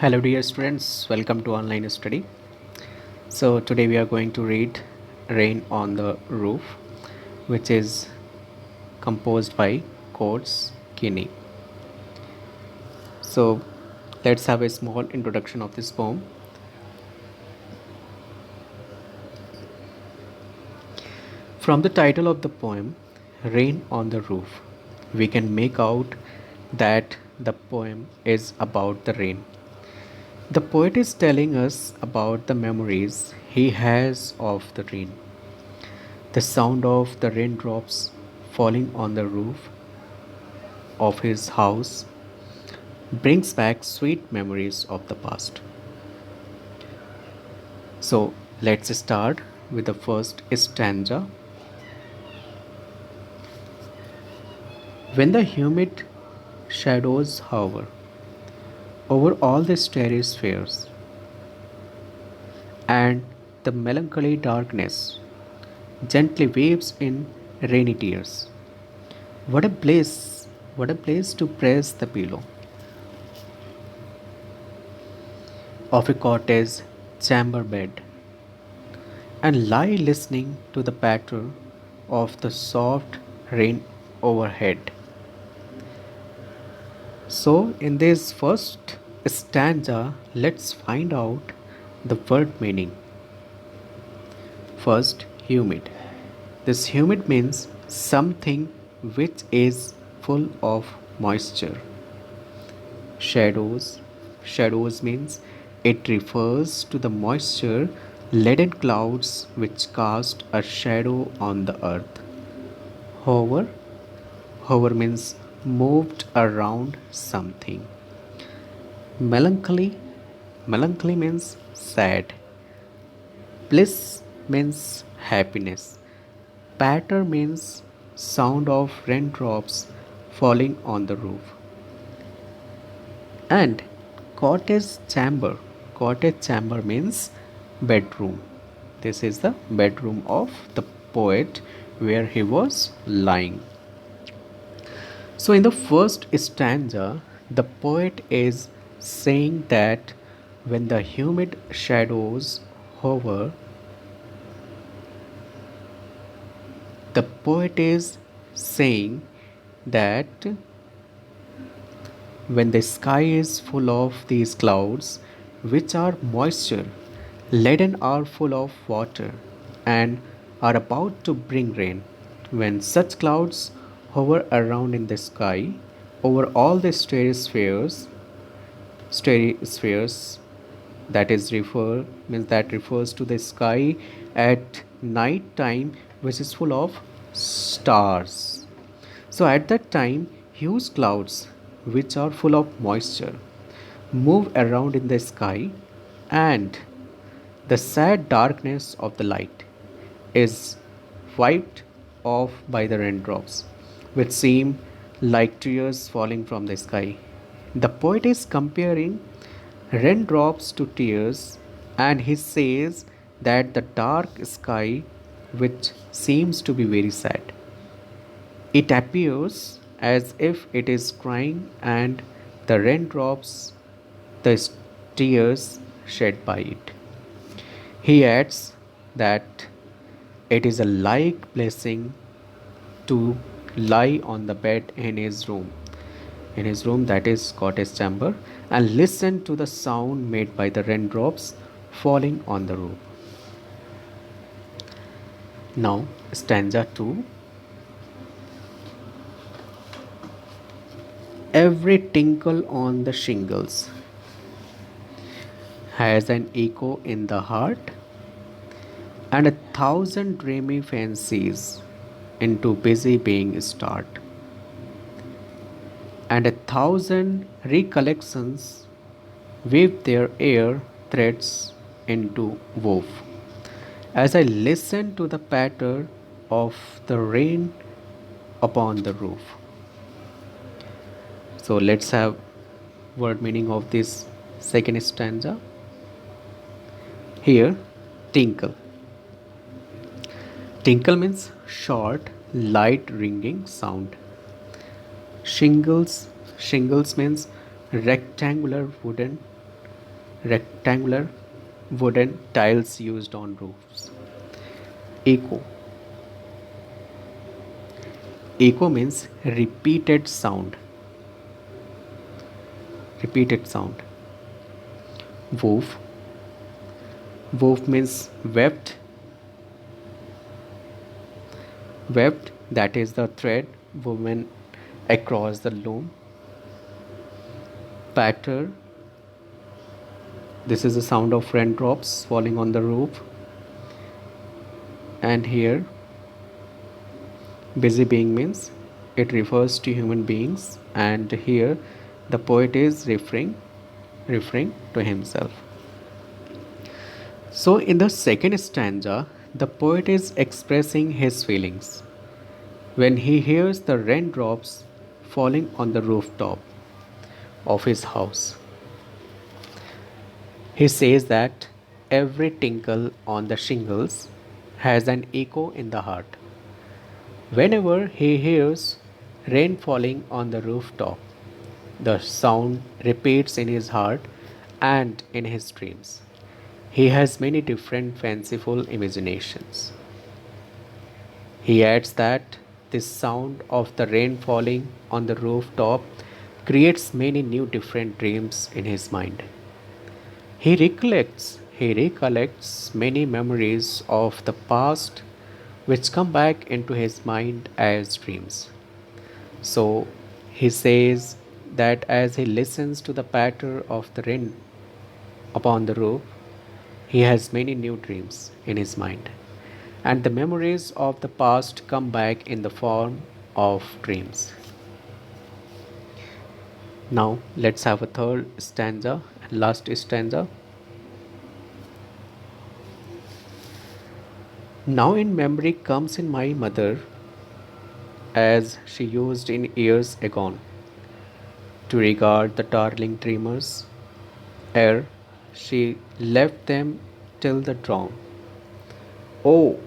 Hello, dear students. Welcome to online study. So, today we are going to read Rain on the Roof, which is composed by Coates Kinney. So, let's have a small introduction of this poem. From the title of the poem, Rain on the Roof, we can make out that the poem is about the rain. The poet is telling us about the memories he has of the rain. The sound of the raindrops falling on the roof of his house brings back sweet memories of the past. So let's start with the first stanza. When the humid shadows hover over all the starry spheres, and the melancholy darkness gently waves in rainy tears. What a place to press the pillow of a cottage chamber bed and lie listening to the patter of the soft rain overhead. So, in this first stanza, let's find out the word meaning. First, humid. This humid means something which is full of moisture. Shadows. Shadows means it refers to the moisture laden clouds which cast a shadow on the earth. Hover. Hover means moved around something. Melancholy. Melancholy means sad. Bliss means happiness. Patter means sound of raindrops falling on the roof. And cottage chamber. Cottage chamber means bedroom. This is the bedroom of the poet where he was lying. So, in the first stanza, the poet is saying that when the humid shadows hover, the poet is saying that when the sky is full of these clouds, which are moisture, laden are full of water, and are about to bring rain. When such clouds hover around in the sky over all the stratospheres, that is refer means that refers to the sky at night time, which is full of stars. So at that time, huge clouds, which are full of moisture, move around in the sky, and the sad darkness of the light is wiped off by the raindrops, which seem like tears falling from the sky. The poet is comparing raindrops to tears, and he says that the dark sky, which seems to be very sad, it appears as if it is crying, and the raindrops, the tears shed by it. He adds that it is a like blessing to lie on the bed in his room, that is cottage chamber, and listen to the sound made by the raindrops falling on the roof. Now, stanza 2. Every tinkle on the shingles has an echo in the heart, and a thousand dreamy fancies into busy being start, and a thousand recollections weave their air threads into wove. As I listen to the patter of the rain upon the roof. So let's have word meaning of this second stanza. Here, tinkle. Tinkle means short, light ringing sound. Shingles. Shingles means rectangular wooden rectangular wooden tiles used on roofs. Echo. Echo means repeated sound. Repeated sound. Woof. Woof means webbed. Webbed, that is the thread woven across the loom. Patter, this is the sound of raindrops falling on the roof. And here, busy being means it refers to human beings, and here the poet is referring to himself. So in the second stanza, the poet is expressing his feelings when he hears the raindrops falling on the rooftop of his house. He says that every tinkle on the shingles has an echo in the heart. Whenever he hears rain falling on the rooftop, the sound repeats in his heart and in his dreams. He has many different fanciful imaginations. He adds that this sound of the rain falling on the rooftop creates many new different dreams in his mind. He recollects many memories of the past which come back into his mind as dreams. So he says that as he listens to the patter of the rain upon the roof, he has many new dreams in his mind. And the memories of the past come back in the form of dreams. Now let's have a third stanza and last stanza. Now in memory comes in my mother as she used in years agone to regard the darling dreamers ere she left them till the dawn. Oh,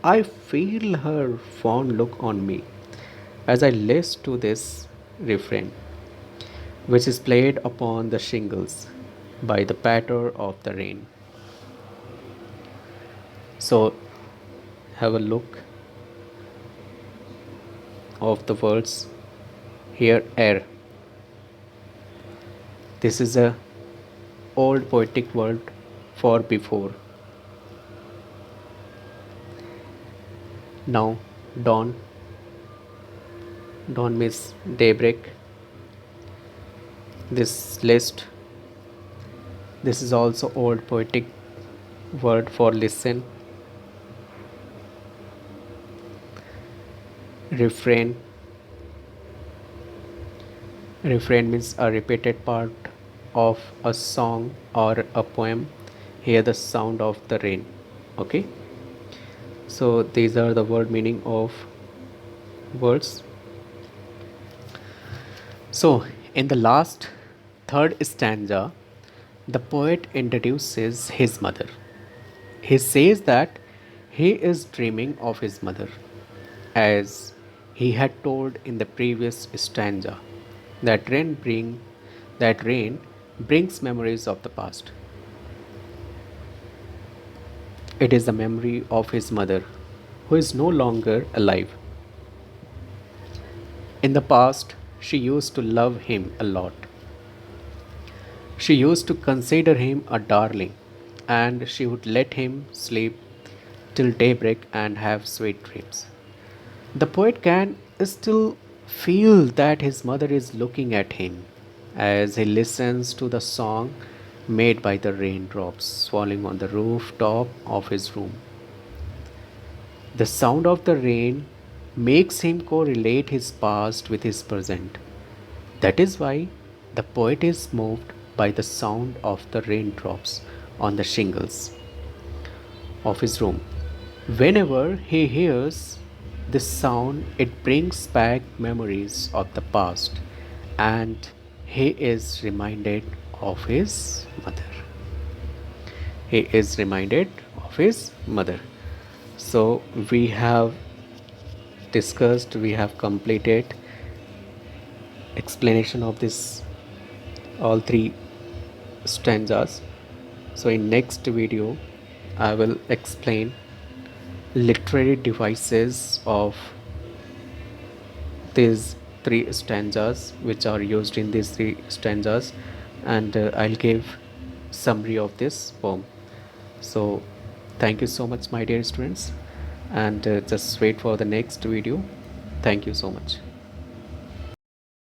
I feel her fond look on me as I list to this refrain, which is played upon the shingles by the patter of the rain. So, have a look of the words here. Air. This is a old poetic word for before. Now, dawn. Dawn means daybreak. This list. This is also old poetic word for listen. Refrain. Refrain means a repeated part of a song or a poem. Hear the sound of the rain. Okay. So these are the word meaning of words. So in the last third stanza, the poet introduces his mother. He says that he is dreaming of his mother, as he had told in the previous stanza, that rain brings memories of the past. It is the memory of his mother, who is no longer alive. In the past, she used to love him a lot. She used to consider him a darling, and she would let him sleep till daybreak and have sweet dreams. The poet can still feel that his mother is looking at him as he listens to the song made by the raindrops falling on the rooftop of his room. The sound of the rain makes him correlate his past with his present. That is why the poet is moved by the sound of the raindrops on the shingles of his room. Whenever he hears this sound, it brings back memories of the past, and he is reminded of his mother. He is reminded of his mother. So we have discussed, we have completed explanation of this all three stanzas. So in next video I will explain literary devices of these three stanzas which are used in these three stanzas, and I'll give summary of this poem. So thank you so much my dear students, and just wait for the next video. Thank you so much.